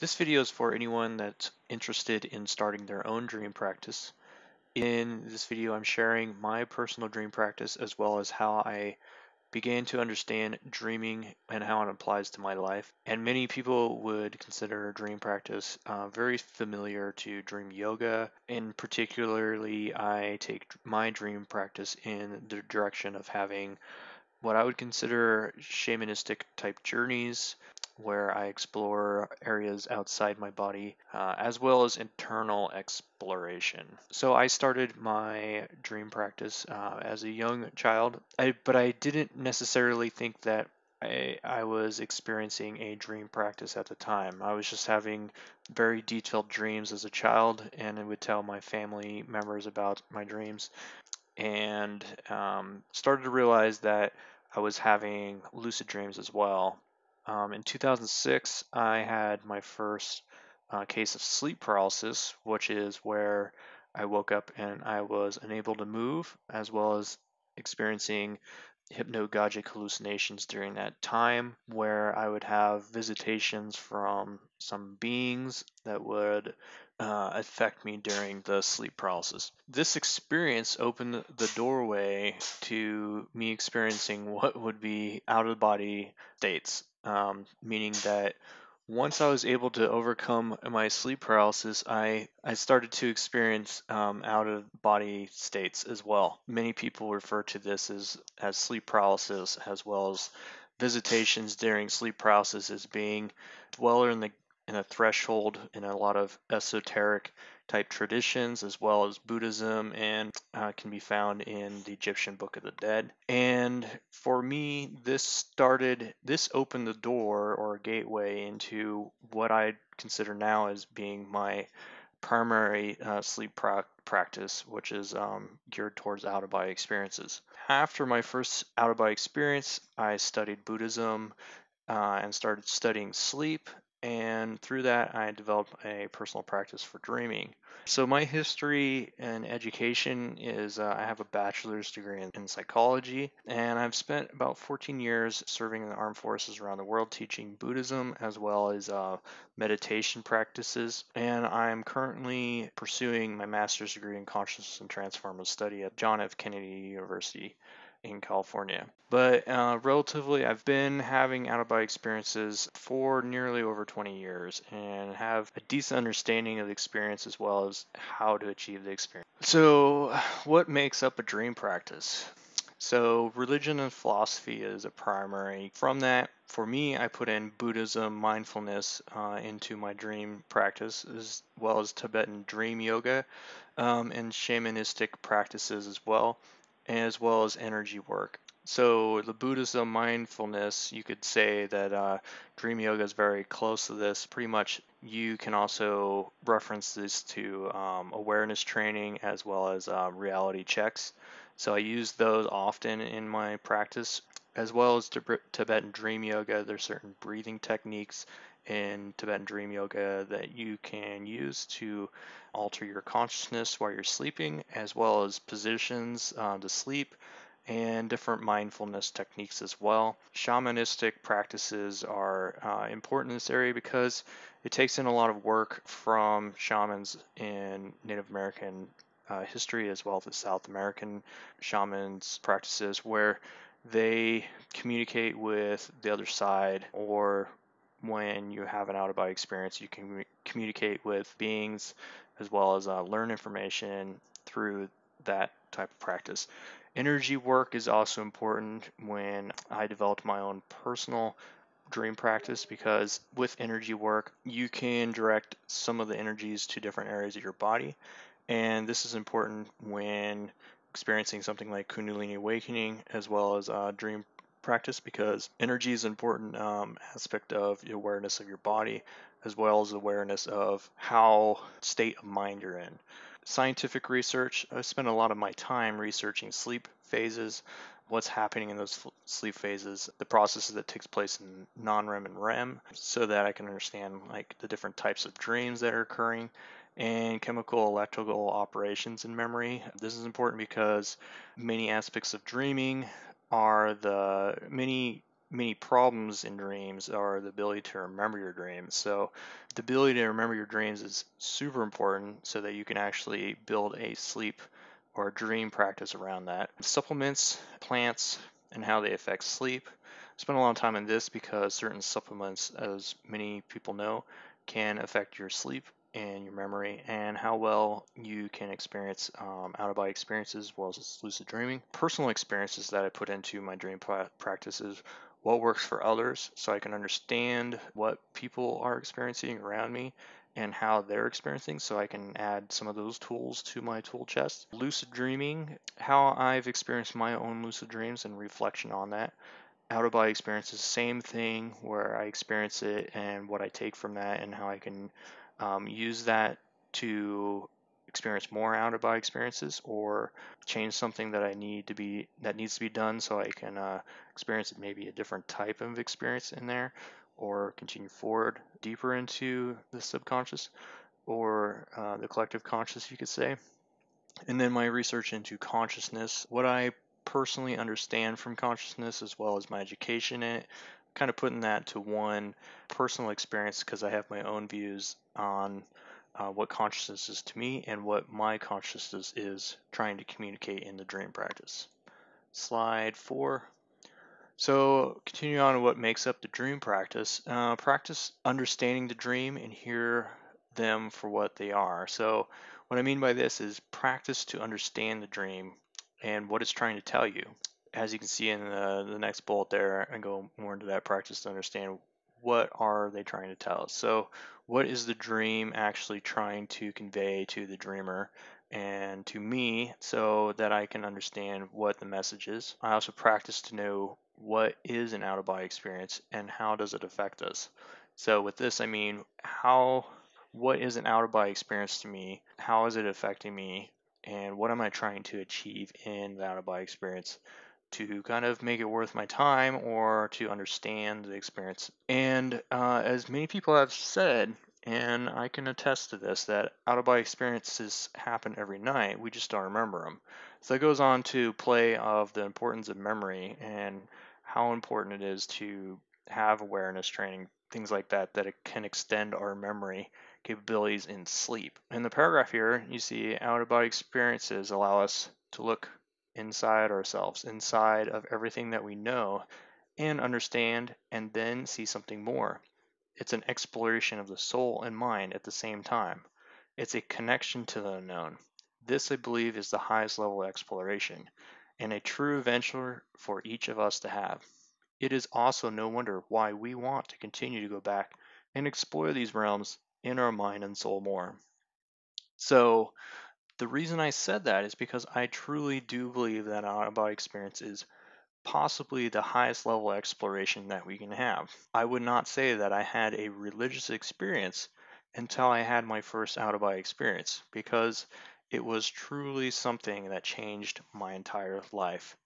This video is for anyone that's interested in starting their own dream practice. In this video, I'm sharing my personal dream practice as well as how I began to understand dreaming and how it applies to my life. And many people would consider dream practice very familiar to dream yoga. And particularly, I take my dream practice in the direction of having what I would consider shamanistic type journeys where I explore areas outside my body as well as internal exploration. So I started my dream practice as a young child, but I didn't necessarily think that I was experiencing a dream practice at the time. I was just having very detailed dreams as a child, and I would tell my family members about my dreams and started to realize that I was having lucid dreams as well. In 2006, I had my first case of sleep paralysis, which is where I woke up and I was unable to move, as well as experiencing hypnagogic hallucinations during that time, where I would have visitations from some beings that would affect me during the sleep paralysis. This experience opened the doorway to me experiencing what would be out of body states, meaning that once I was able to overcome my sleep paralysis, I started to experience out of body states as well. Many people refer to this as sleep paralysis, as well as visitations during sleep paralysis as being dweller in a threshold in a lot of esoteric type traditions, as well as Buddhism, and can be found in the Egyptian Book of the Dead. And for me, this opened the door or gateway into what I consider now as being my primary sleep practice, which is geared towards out of body experiences. After my first out of body experience, I studied Buddhism and started studying sleep. And through that, I developed a personal practice for dreaming. So my history and education is I have a bachelor's degree in psychology, and I've spent about 14 years serving in the armed forces around the world teaching Buddhism as well as meditation practices. And I'm currently pursuing my master's degree in consciousness and transformative study at John F. Kennedy University in California. But relatively, I've been having out of body experiences for nearly over 20 years and have a decent understanding of the experience as well as how to achieve the experience. So, what makes up a dream practice? So, religion and philosophy is a primary. From that, for me, I put in Buddhism, mindfulness into my dream practice, as well as Tibetan dream yoga and shamanistic practices as well as energy work. So the Buddhism mindfulness, you could say that dream yoga is very close to this. Pretty much, you can also reference this to awareness training as well as reality checks. So I use those often in my practice, as well as Tibetan dream yoga. There's certain breathing techniques in Tibetan dream yoga that you can use to alter your consciousness while you're sleeping, as well as positions to sleep and different mindfulness techniques as well. Shamanistic practices are important in this area because it takes in a lot of work from shamans in Native American history as well as the South American shamans practices where they communicate with the other side, or when you have an out-of-body experience, you can communicate with beings as well as learn information through that type of practice. Energy work is also important when I developed my own personal dream practice, because with energy work, you can direct some of the energies to different areas of your body. And this is important when experiencing something like Kundalini awakening as well as dream practice, because energy is an important aspect of the awareness of your body as well as awareness of how state of mind you're in. Scientific research, I spend a lot of my time researching sleep phases, what's happening in those sleep phases, the processes that takes place in non-REM and REM, so that I can understand like the different types of dreams that are occurring and chemical electrical operations in memory. This is important because many aspects of dreaming are the many many problems in dreams are the ability to remember your dreams. So the ability to remember your dreams is super important so that you can actually build a sleep or a dream practice around that. Supplements, plants, and how they affect sleep. I spent a long time on this because certain supplements, as many people know, can affect your sleep and your memory and how well you can experience out-of-body experiences as well as lucid dreaming. Personal experiences that I put into my dream practices, what works for others so I can understand what people are experiencing around me and how they're experiencing so I can add some of those tools to my tool chest. Lucid dreaming, how I've experienced my own lucid dreams and reflection on that. Out of body experience is the same thing where I experience it and what I take from that and how I can use that to experience more out of body experiences or change something that needs to be done so I can experience maybe a different type of experience in there or continue forward deeper into the subconscious or the collective conscious, you could say. And then my research into consciousness, what I personally understand from consciousness as well as my education in it, kind of putting that to one personal experience because I have my own views on what consciousness is to me and what my consciousness is trying to communicate in the dream practice. Slide 4. So continue on to what makes up the dream practice. Practice understanding the dream and hear them for what they are. So what I mean by this is practice to understand the dream and what it's trying to tell you. As you can see in the next bullet there, and go more into that practice to understand what are they trying to tell us. So what is the dream actually trying to convey to the dreamer and to me so that I can understand what the message is. I also practice to know what is an out-of-body experience and how does it affect us. So with this, I mean, what is an out-of-body experience to me? How is it affecting me? And what am I trying to achieve in the out-of-body experience to kind of make it worth my time or to understand the experience? And as many people have said, and I can attest to this, that out-of-body experiences happen every night. We just don't remember them. So it goes on to play of the importance of memory and how important it is to have awareness training, things like that, that it can extend our memory capabilities in sleep. In the paragraph here, you see out-of-body experiences allow us to look inside ourselves, inside of everything that we know and understand, and then see something more. It's an exploration of the soul and mind at the same time. It's a connection to the unknown. This, I believe, is the highest level of exploration and a true adventure for each of us to have. It is also no wonder why we want to continue to go back and explore these realms in our mind and soul more. So, the reason I said that is because I truly do believe that out-of-body experience is possibly the highest level of exploration that we can have. I would not say that I had a religious experience until I had my first out-of-body experience because it was truly something that changed my entire life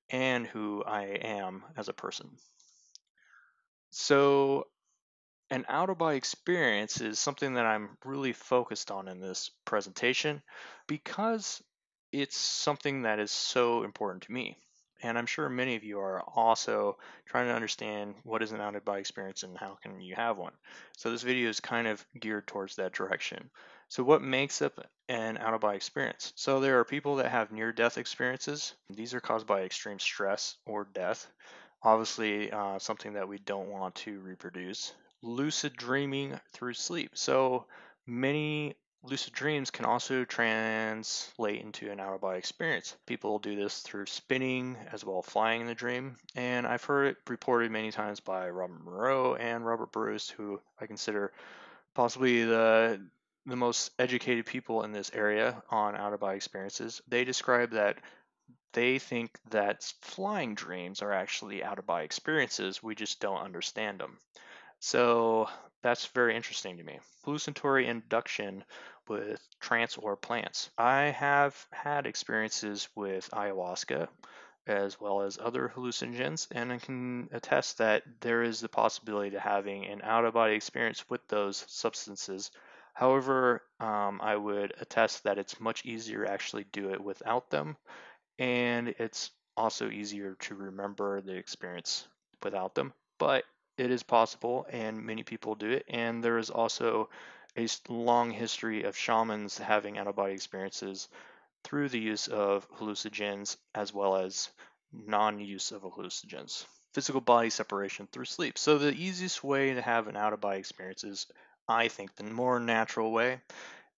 and who I am as a person. So an out-of-body experience is something that I'm really focused on in this presentation because it's something that is so important to me. And I'm sure many of you are also trying to understand what is an out-of-body experience and how can you have one. So this video is kind of geared towards that direction. So what makes up an out-of-body experience? So there are people that have near-death experiences. These are caused by extreme stress or death. Obviously, something that we don't want to reproduce. Lucid dreaming through sleep. So many lucid dreams can also translate into an out-of-body experience. People do this through spinning as well as flying in the dream, and I've heard it reported many times by Robert Monroe and Robert Bruce, who I consider possibly the most educated people in this area on out-of-body experiences. They describe that they think that flying dreams are actually out-of-body experiences. We just don't understand them. So that's very interesting to me. Hallucinatory induction with trance or plants. I have had experiences with ayahuasca as well as other hallucinogens, and I can attest that there is the possibility to having an out-of-body experience with those substances. However, I would attest that it's much easier to actually do it without them, and it's also easier to remember the experience without them, but it is possible and many people do it. And there is also a long history of shamans having out-of-body experiences through the use of hallucinogens as well as non-use of hallucinogens. Physical body separation through sleep. So the easiest way to have an out-of-body experience is, I think, the more natural way,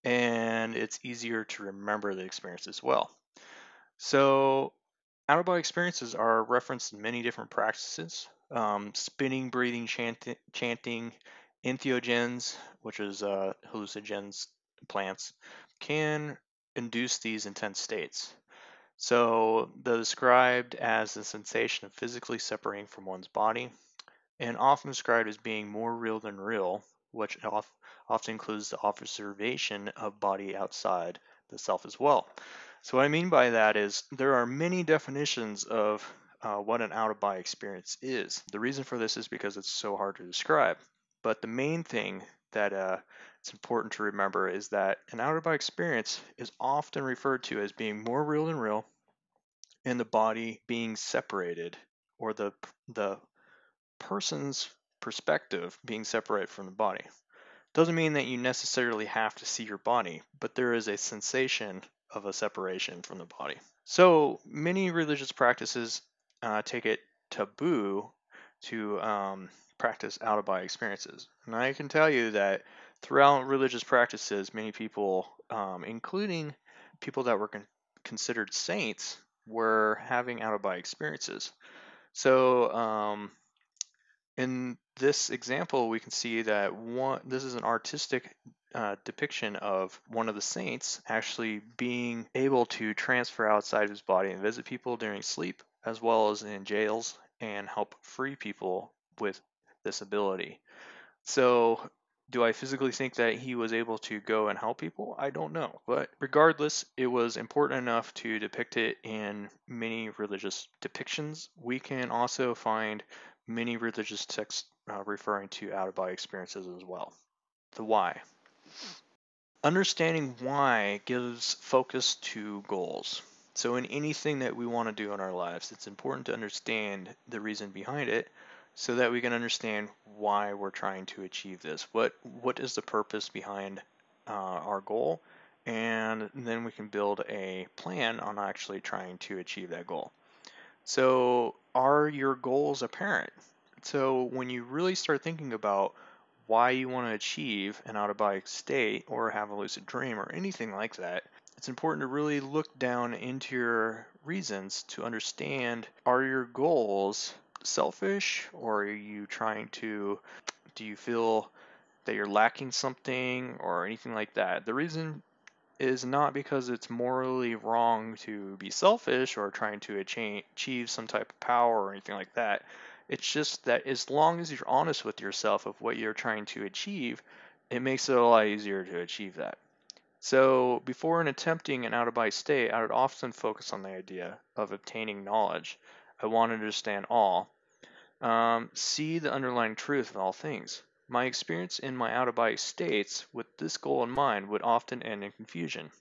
and it's easier to remember the experience as well. So out-of-body experiences are referenced in many different practices. Spinning, breathing, chanting, entheogens, which is hallucinogens, plants, can induce these intense states. So they're described as the sensation of physically separating from one's body, and often described as being more real than real, which often includes the observation of body outside the self as well. So what I mean by that is there are many definitions of what an out-of-body experience is. The reason for this is because it's so hard to describe. But the main thing that it's important to remember is that an out-of-body experience is often referred to as being more real than real, and the body being separated, or the person's perspective being separated from the body. Doesn't mean that you necessarily have to see your body, but there is a sensation of a separation from the body. So many religious practices take it taboo to practice out-of-body experiences. And I can tell you that throughout religious practices, many people, including people that were considered saints, were having out-of-body experiences. So in this example, we can see that this is an artistic depiction of one of the saints actually being able to transfer outside his body and visit people during sleep, as well as in jails, and help free people with this ability. So, do I physically think that he was able to go and help people? I don't know. But regardless, it was important enough to depict it in many religious depictions. We can also find many religious texts referring to out-of-body experiences as well. The why. Understanding why gives focus to goals. So in anything that we want to do in our lives, it's important to understand the reason behind it so that we can understand why we're trying to achieve this. What is the purpose behind our goal? And then we can build a plan on actually trying to achieve that goal. So are your goals apparent? So when you really start thinking about why you want to achieve an out-of-body state or have a lucid dream or anything like that, it's important to really look down into your reasons to understand, are your goals selfish, or are you do you feel that you're lacking something or anything like that? The reason is not because it's morally wrong to be selfish or trying to achieve some type of power or anything like that. It's just that as long as you're honest with yourself of what you're trying to achieve, it makes it a lot easier to achieve that. So before attempting an out-of-body state, I would often focus on the idea of obtaining knowledge. I want to understand all. See the underlying truth of all things. My experience in my out-of-body states with this goal in mind would often end in confusion.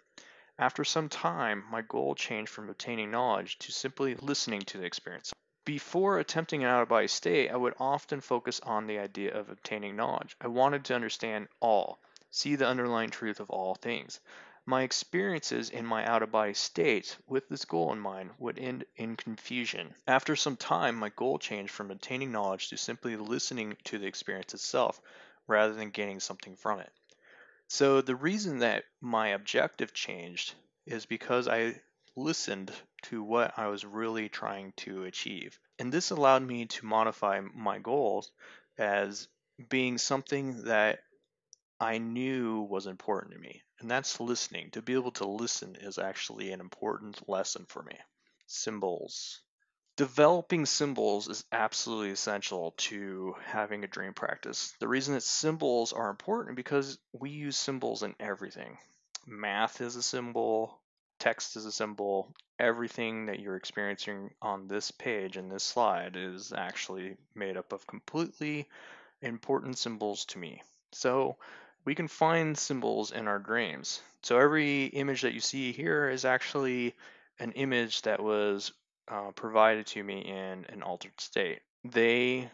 After some time, my goal changed from obtaining knowledge to simply listening to the experience. Before attempting an out-of-body state, I would often focus on the idea of obtaining knowledge. I wanted to understand all, see the underlying truth of all things. My experiences in my out-of-body state with this goal in mind would end in confusion. After some time, my goal changed from obtaining knowledge to simply listening to the experience itself rather than gaining something from it. So the reason that my objective changed is because I listened to what I was really trying to achieve. And this allowed me to modify my goals as being something that I knew was important to me. And that's listening. To be able to listen is actually an important lesson for me. Symbols. Developing symbols is absolutely essential to having a dream practice. The reason that symbols are important because we use symbols in everything. Math is a symbol, text is a symbol. Everything that you're experiencing on this page and this slide is actually made up of completely important symbols to me. So we can find symbols in our dreams. So every image that you see here is actually an image that was provided to me in an altered state. they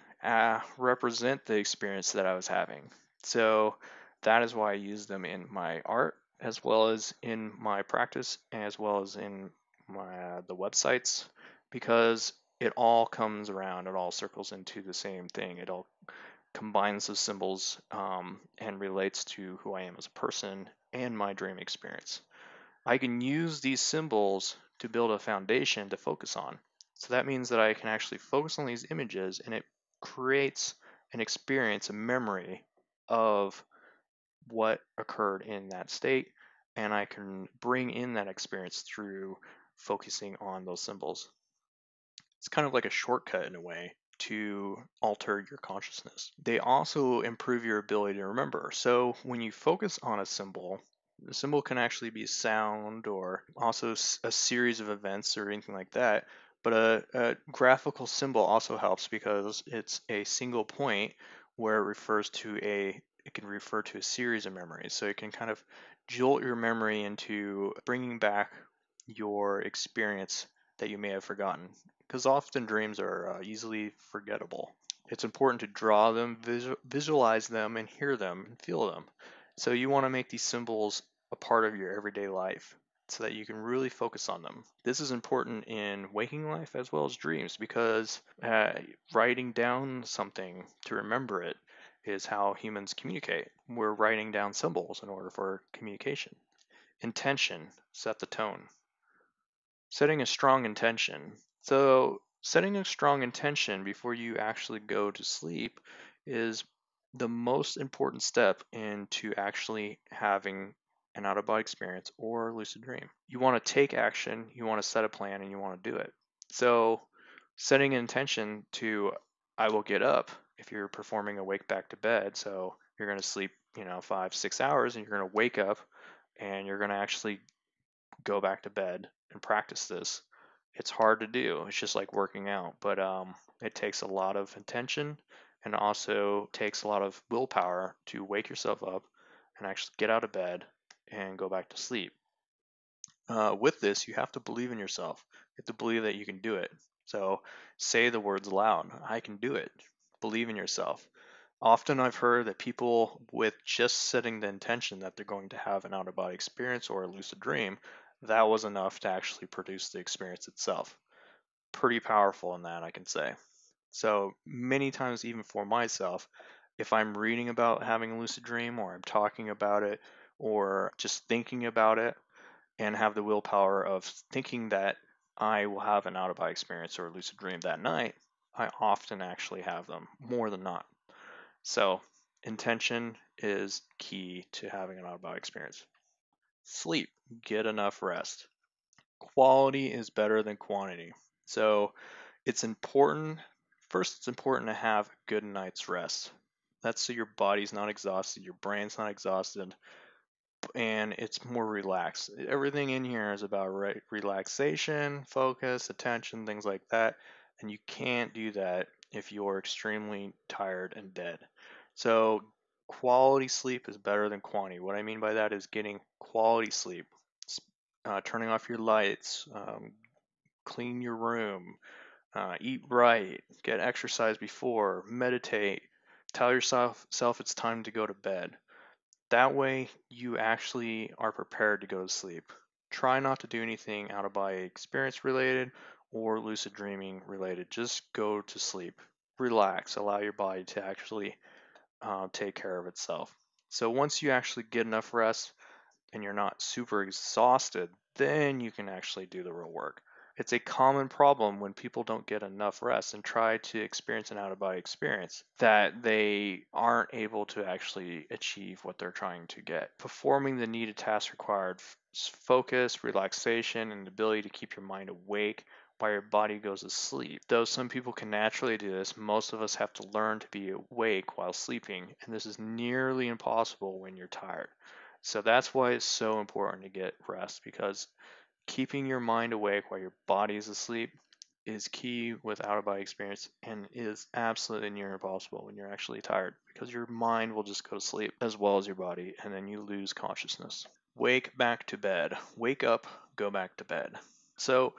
represent the experience that I was having. So that is why I use them in my art, as well as in my practice, as well as in my the websites, because it all comes around, it all circles into the same thing. It all combines the symbols and relates to who I am as a person and my dream experience. I can use these symbols to build a foundation to focus on. So that means that I can actually focus on these images and it creates an experience, a memory of what occurred in that state. And I can bring in that experience through focusing on those symbols. It's kind of like a shortcut in a way to alter your consciousness. They also improve your ability to remember. So when you focus on a symbol, the symbol can actually be sound or also a series of events or anything like that. But a graphical symbol also helps because it's a single point where it can refer to a series of memories. So it can kind of jolt your memory into bringing back your experience that you may have forgotten, because often dreams are easily forgettable. It's important to draw them, visualize them, and hear them and feel them. So you want to make these symbols a part of your everyday life so that you can really focus on them. This is important in waking life as well as dreams because writing down something to remember it is how humans communicate. We're writing down symbols in order for communication. Intention, set the tone. Setting a strong intention. So, setting a strong intention before you actually go to sleep is the most important step into actually having an out of body experience or lucid dream. You want to take action, you want to set a plan, and you want to do it. So, setting an intention to I will get up if you're performing a wake back to bed. So, you're going to sleep, 5, 6 hours, and you're going to wake up and you're going to actually go back to bed and practice this. It's hard to do. It's just like working out, but it takes a lot of intention and also takes a lot of willpower to wake yourself up and actually get out of bed and go back to sleep. With this, you have to believe in yourself. You have to believe that you can do it. So say the words aloud. I can do it. Believe in yourself. Often I've heard that people with just setting the intention that they're going to have an out of body experience or a lucid dream, that was enough to actually produce the experience itself. Pretty powerful in that, I can say. So many times, even for myself, if I'm reading about having a lucid dream or I'm talking about it or just thinking about it and have the willpower of thinking that I will have an out of body experience or a lucid dream that night, I often actually have them more than not. So intention is key to having an out-of-body experience. Sleep, get enough rest. Quality is better than quantity. So it's important, first it's important to have a good night's rest. That's so your body's not exhausted, your brain's not exhausted, and it's more relaxed. Everything in here is about relaxation, focus, attention, things like that. And you can't do that if you're extremely tired and dead. So, quality sleep is better than quantity. What I mean by that is getting quality sleep, turning off your lights, clean your room, eat right, get exercise before, meditate, tell yourself it's time to go to bed. That way, you actually are prepared to go to sleep. Try not to do anything out of body experience related or lucid dreaming related. Just go to sleep. Relax. Allow your body to actually take care of itself. So once you actually get enough rest and you're not super exhausted, then you can actually do the real work. It's a common problem when people don't get enough rest and try to experience an out of body experience that they aren't able to actually achieve what they're trying to get. Performing the needed tasks required focus, relaxation, and the ability to keep your mind awake while your body goes to sleep. Though some people can naturally do this, most of us have to learn to be awake while sleeping, and this is nearly impossible when you're tired. So that's why it's so important to get rest, because keeping your mind awake while your body is asleep is key with out of body experience and is absolutely near impossible when you're actually tired, because your mind will just go to sleep as well as your body and then you lose consciousness. Wake back to bed. Wake up, go back to bed. So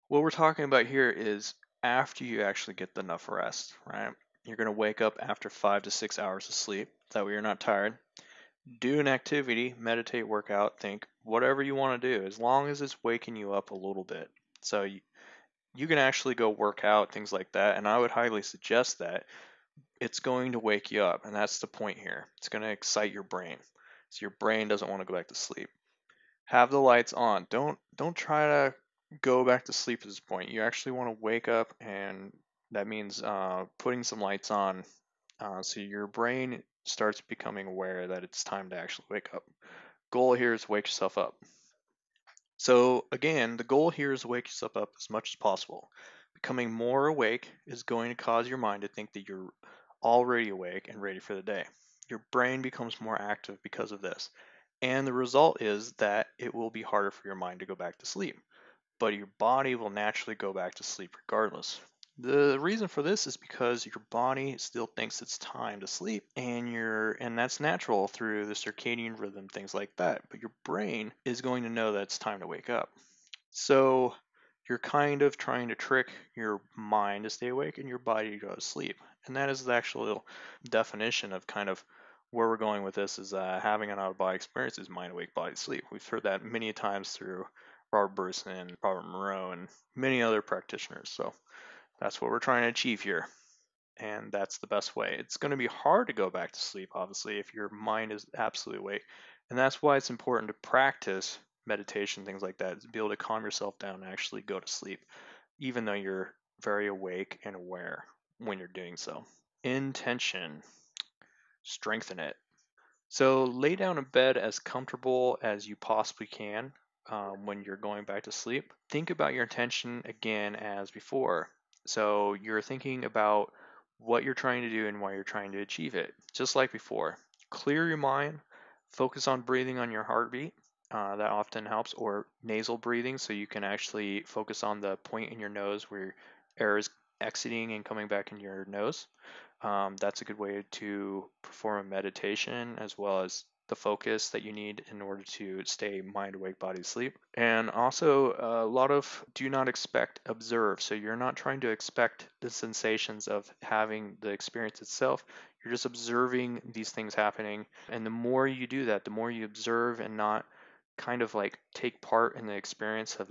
what we're talking about here is after you actually get enough rest, right? You're going to wake up after 5 to 6 hours of sleep. That way you're not tired. Do an activity, meditate, work out, think, whatever you want to do, as long as it's waking you up a little bit. So you can actually go work out, things like that, and I would highly suggest that. It's going to wake you up, and that's the point here. It's going to excite your brain. So your brain doesn't want to go back to sleep. Have the lights on. Don't try to go back to sleep at this point. You actually want to wake up, and that means putting some lights on, so your brain starts becoming aware that it's time to actually wake up. Goal here is wake yourself up. So again, the goal here is wake yourself up as much as possible. Becoming more awake is going to cause your mind to think that you're already awake and ready for the day. Your brain becomes more active because of this. And the result is that it will be harder for your mind to go back to sleep, but your body will naturally go back to sleep regardless. The reason for this is because your body still thinks it's time to sleep, and that's natural through the circadian rhythm, things like that. But your brain is going to know that it's time to wake up. So you're kind of trying to trick your mind to stay awake and your body to go to sleep. And that is the actual definition of kind of where we're going with this, is having an out-of-body experience is mind awake, body sleep. We've heard that many times through Robert Bresson, Robert Monroe, and many other practitioners. So that's what we're trying to achieve here. And that's the best way. It's going to be hard to go back to sleep, obviously, if your mind is absolutely awake. And that's why it's important to practice meditation, things like that, to be able to calm yourself down and actually go to sleep, even though you're very awake and aware when you're doing so. Intention, strengthen it. So lay down in bed as comfortable as you possibly can when you're going back to sleep. Think about your intention again as before. So you're thinking about what you're trying to do and why you're trying to achieve it, just like before. Clear your mind, focus on breathing on your heartbeat. That often helps, or nasal breathing, so you can actually focus on the point in your nose where air is exiting and coming back in your nose. That's a good way to perform a meditation, as well as the focus that you need in order to stay mind awake, body asleep. And also, a lot of do not expect, observe. So you're not trying to expect the sensations of having the experience itself. You're just observing these things happening. And the more you do that, the more you observe and not kind of like take part in the experience of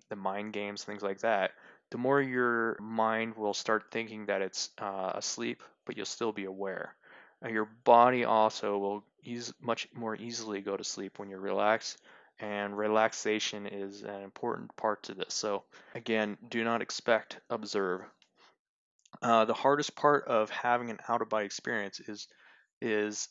the mind games, things like that, the more your mind will start thinking that it's asleep, but you'll still be aware. Your body also will much more easily go to sleep when you're relaxed, and relaxation is an important part to this. So again, do not expect, observe. The hardest part of having an out-of-body experience is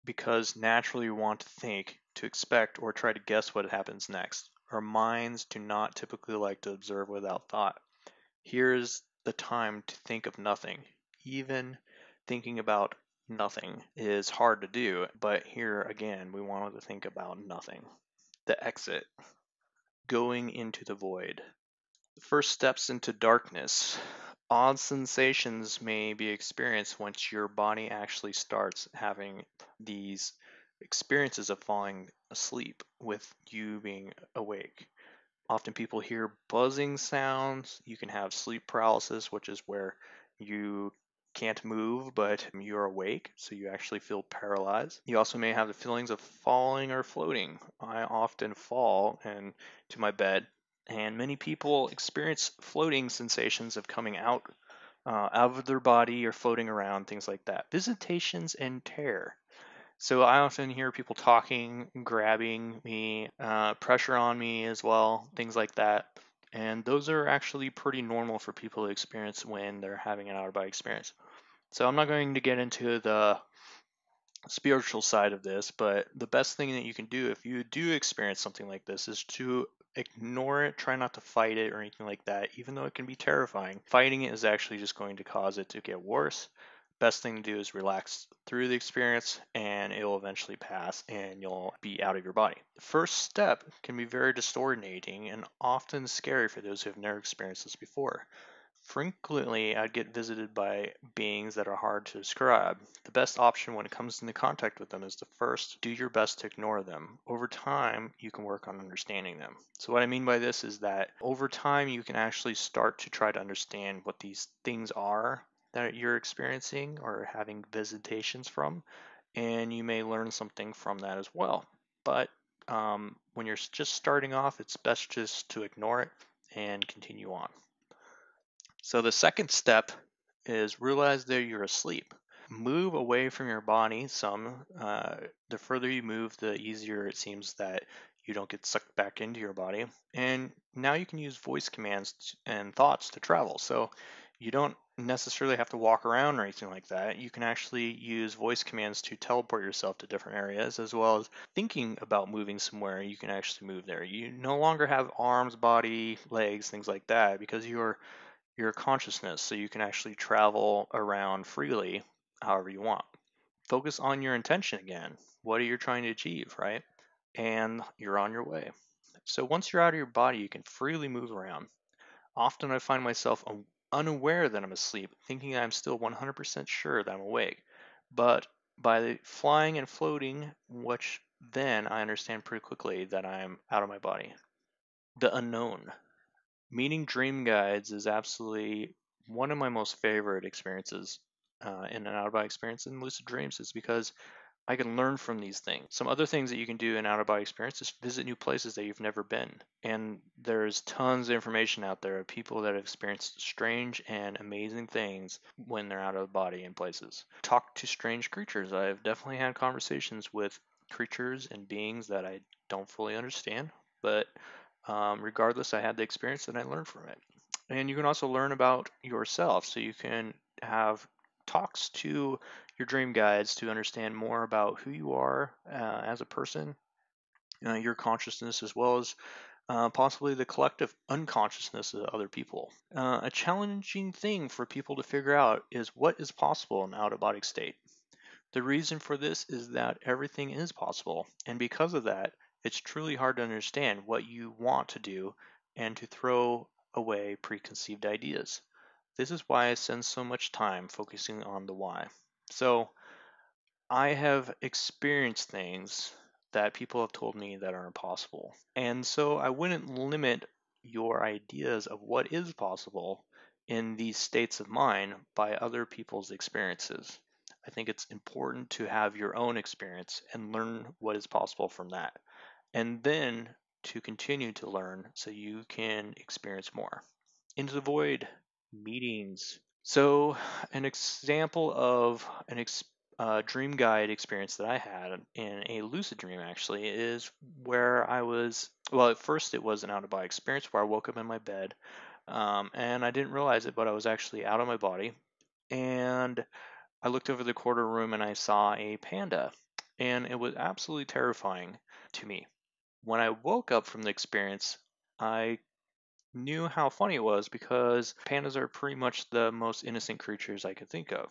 because naturally we want to think, to expect, or try to guess what happens next. Our minds do not typically like to observe without thought. Here's the time to think of nothing. Even thinking about nothing is hard to do, but here again, we wanted to think about nothing. The exit, going into the void. The first steps into darkness. Odd sensations may be experienced once your body actually starts having these experiences of falling asleep with you being awake. Often people hear buzzing sounds. You can have sleep paralysis, which is where you can't move, but you're awake, so you actually feel paralyzed. You also may have the feelings of falling or floating. I often fall to my bed, and many people experience floating sensations of coming out of their body or floating around, things like that. Visitations and terror. So I often hear people talking, grabbing me, pressure on me as well, things like that. And those are actually pretty normal for people to experience when they're having an out-of-body experience. So I'm not going to get into the spiritual side of this, but the best thing that you can do if you do experience something like this is to ignore it, try not to fight it or anything like that, even though it can be terrifying. Fighting it is actually just going to cause it to get worse. Best thing to do is relax through the experience, and it will eventually pass and you'll be out of your body. The first step can be very disorientating and often scary for those who have never experienced this before. Frequently, I'd get visited by beings that are hard to describe. The best option when it comes into contact with them is to first do your best to ignore them. Over time, you can work on understanding them. So, what I mean by this is that over time, you can actually start to try to understand what these things are that you're experiencing or having visitations from, and you may learn something from that as well. But when you're just starting off, it's best just to ignore it and continue on. So the second step is realize that you're asleep. Move away from your body some. The further you move, the easier it seems that you don't get sucked back into your body. And now you can use voice commands and thoughts to travel. So you don't necessarily have to walk around or anything like that. You can actually use voice commands to teleport yourself to different areas, as well as thinking about moving somewhere. You can actually move there. You no longer have arms, body, legs, things like that, because you're your consciousness, so you can actually travel around freely however you want. Focus on your intention again. What are you trying to achieve, right? And you're on your way. So once you're out of your body, you can freely move around. Often I find myself unaware that I'm asleep, thinking I'm still 100% sure that I'm awake. But by flying and floating, which then I understand pretty quickly that I'm out of my body. The unknown. Meeting dream guides is absolutely one of my most favorite experiences in an out-of-body experience in lucid dreams is because I can learn from these things. Some other things that you can do in out-of-body experience is visit new places that you've never been. And there's tons of information out there of people that have experienced strange and amazing things when they're out of the body in places. Talk to strange creatures. I've definitely had conversations with creatures and beings that I don't fully understand, but regardless, I had the experience and I learned from it. And you can also learn about yourself. So you can have talks to your dream guides to understand more about who you are as a person, your consciousness, as well as possibly the collective unconsciousness of other people. A challenging thing for people to figure out is what is possible in out-of-body state. The reason for this is that everything is possible, and because of that, it's truly hard to understand what you want to do and to throw away preconceived ideas. This is why I spend so much time focusing on the why. So, I have experienced things that people have told me that are impossible. And so I wouldn't limit your ideas of what is possible in these states of mind by other people's experiences. I think it's important to have your own experience and learn what is possible from that. And then to continue to learn so you can experience more. Into the void, meetings. So, an example of dream guide experience that I had in a lucid dream actually is where I was, well, at first it was an out of body experience where I woke up in my bed and I didn't realize it, but I was actually out of my body. And I looked over the corner room and I saw a panda, and it was absolutely terrifying to me. When I woke up from the experience, I knew how funny it was because pandas are pretty much the most innocent creatures I could think of.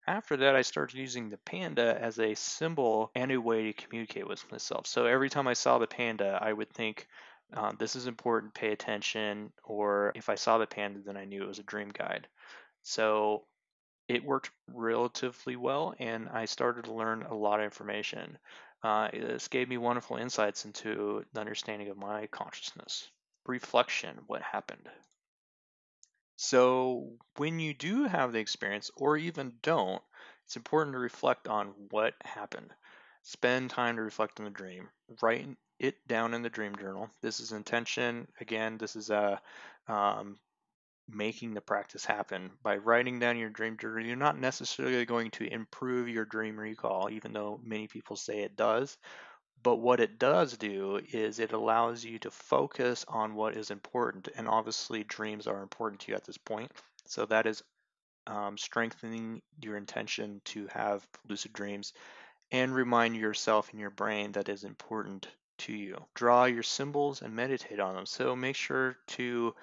After that, I started using the panda as a symbol and a way to communicate with myself. So every time I saw the panda, I would think, this is important, pay attention, or if I saw the panda, then I knew it was a dream guide. So it worked relatively well, and I started to learn a lot of information. This gave me wonderful insights into the understanding of my consciousness. Reflection, what happened. So when you do have the experience, or even don't, it's important to reflect on what happened. Spend time to reflect on the dream. Write it down in the dream journal. This is intention. Again, this is um, making the practice happen. By writing down your dream journal, you're not necessarily going to improve your dream recall, even though many people say it does. But what it does do is it allows you to focus on what is important. And obviously, dreams are important to you at this point. So that is strengthening your intention to have lucid dreams and remind yourself in your brain that is important to you. Draw your symbols and meditate on them. So make sure to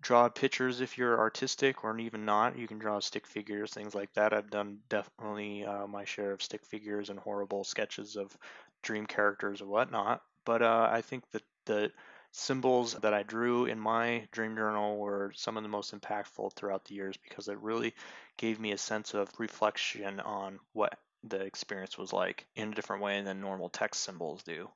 draw pictures if you're artistic, or even not. You can draw stick figures, things like that. I've done definitely my share of stick figures and horrible sketches of dream characters or whatnot. But I think that the symbols that I drew in my dream journal were some of the most impactful throughout the years because it really gave me a sense of reflection on what the experience was like in a different way than normal text symbols do.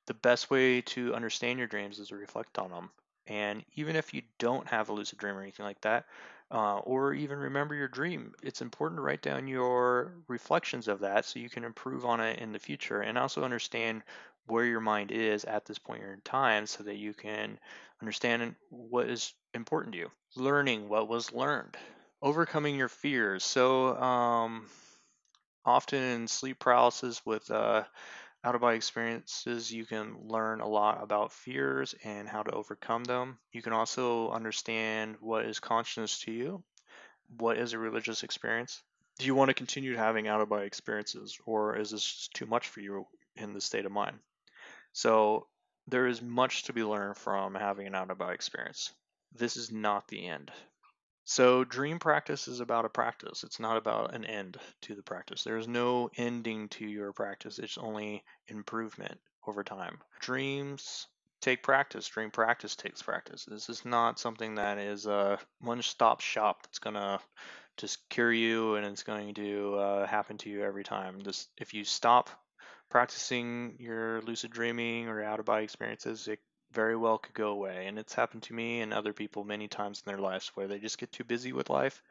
The best way to understand your dreams is to reflect on them. And even if you don't have a lucid dream or anything like that, or even remember your dream, it's important to write down your reflections of that so you can improve on it in the future and also understand where your mind is at this point in time so that you can understand what is important to you. Learning what was learned. Overcoming your fears. So, often in sleep paralysis with out of body experiences, you can learn a lot about fears and how to overcome them. You can also understand what is consciousness to you, what is a religious experience. Do you want to continue having out of body experiences, or is this just too much for you in this state of mind? So, there is much to be learned from having an out of body experience. This is not the end. So dream practice is about a practice. It's not about an end to the practice. There's no ending to your practice. It's only improvement over time. Dreams take practice. Dream practice takes practice. This is not something that is a one-stop shop that's gonna just cure you and it's going to happen to you every time. This, if you stop practicing your lucid dreaming or out of body experiences, it very well could go away. And it's happened to me and other people many times in their lives where they just get too busy with life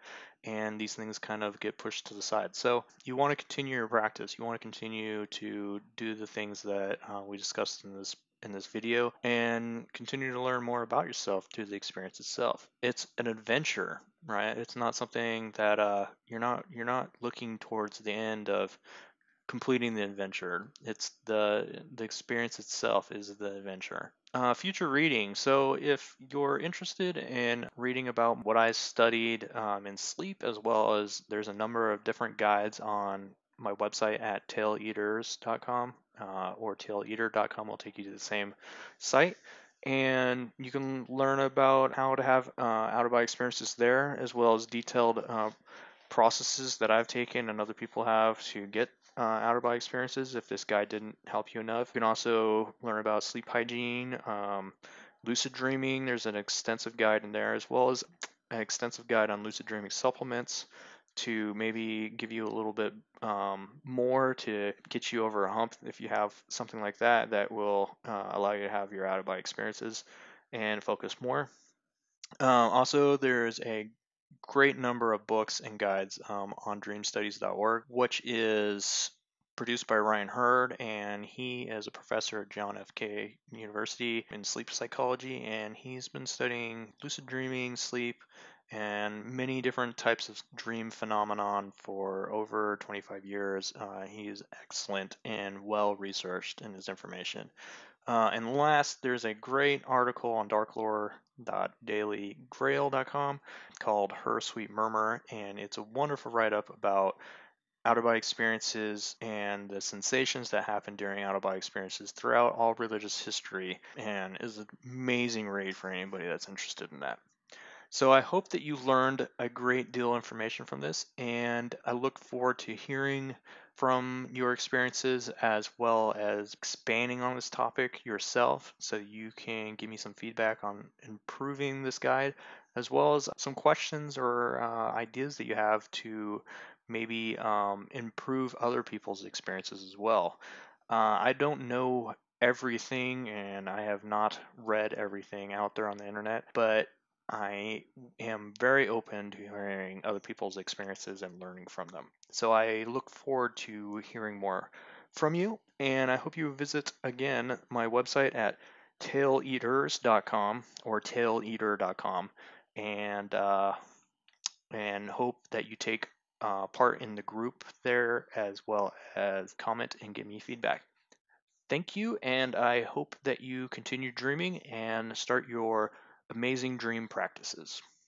and these things kind of get pushed to the side. So you want to continue your practice. You want to continue to do the things that we discussed in this video and continue to learn more about yourself through the experience itself. It's an adventure, right? It's not something that you're not looking towards the end of completing the adventure. It's the experience itself is the adventure. Future reading. So if you're interested in reading about what I studied in sleep, as well as there's a number of different guides on my website at taileaters.com or taileater.com will take you to the same site. And you can learn about how to have out-of-body experiences there, as well as detailed processes that I've taken and other people have to get out-of-body experiences if this guide didn't help you enough. You can also learn about sleep hygiene, lucid dreaming. There's an extensive guide in there, as well as an extensive guide on lucid dreaming supplements to maybe give you a little bit more to get you over a hump if you have something like that that will allow you to have your out-of-body experiences and focus more. Also, there's a great number of books and guides on dreamstudies.org, which is produced by Ryan Hurd, and he is a professor at John F. K. University in sleep psychology, and he's been studying lucid dreaming, sleep, and many different types of dream phenomenon for over 25 years. He is excellent and well researched in his information. And last, there's a great article on darklore.dailygrail.com called Her Sweet Murmur, and it's a wonderful write-up about out-of-body experiences and the sensations that happen during out-of-body experiences throughout all religious history, and is an amazing read for anybody that's interested in that. So I hope that you learned a great deal of information from this, and I look forward to hearing from your experiences as well as expanding on this topic yourself so you can give me some feedback on improving this guide, as well as some questions or ideas that you have to maybe improve other people's experiences as well. I don't know everything and I have not read everything out there on the internet, but I am very open to hearing other people's experiences and learning from them. So I look forward to hearing more from you, and I hope you visit again my website at taileaters.com or taileater.com, and hope that you take part in the group there as well as comment and give me feedback. Thank you, and I hope that you continue dreaming and start your amazing dream practices.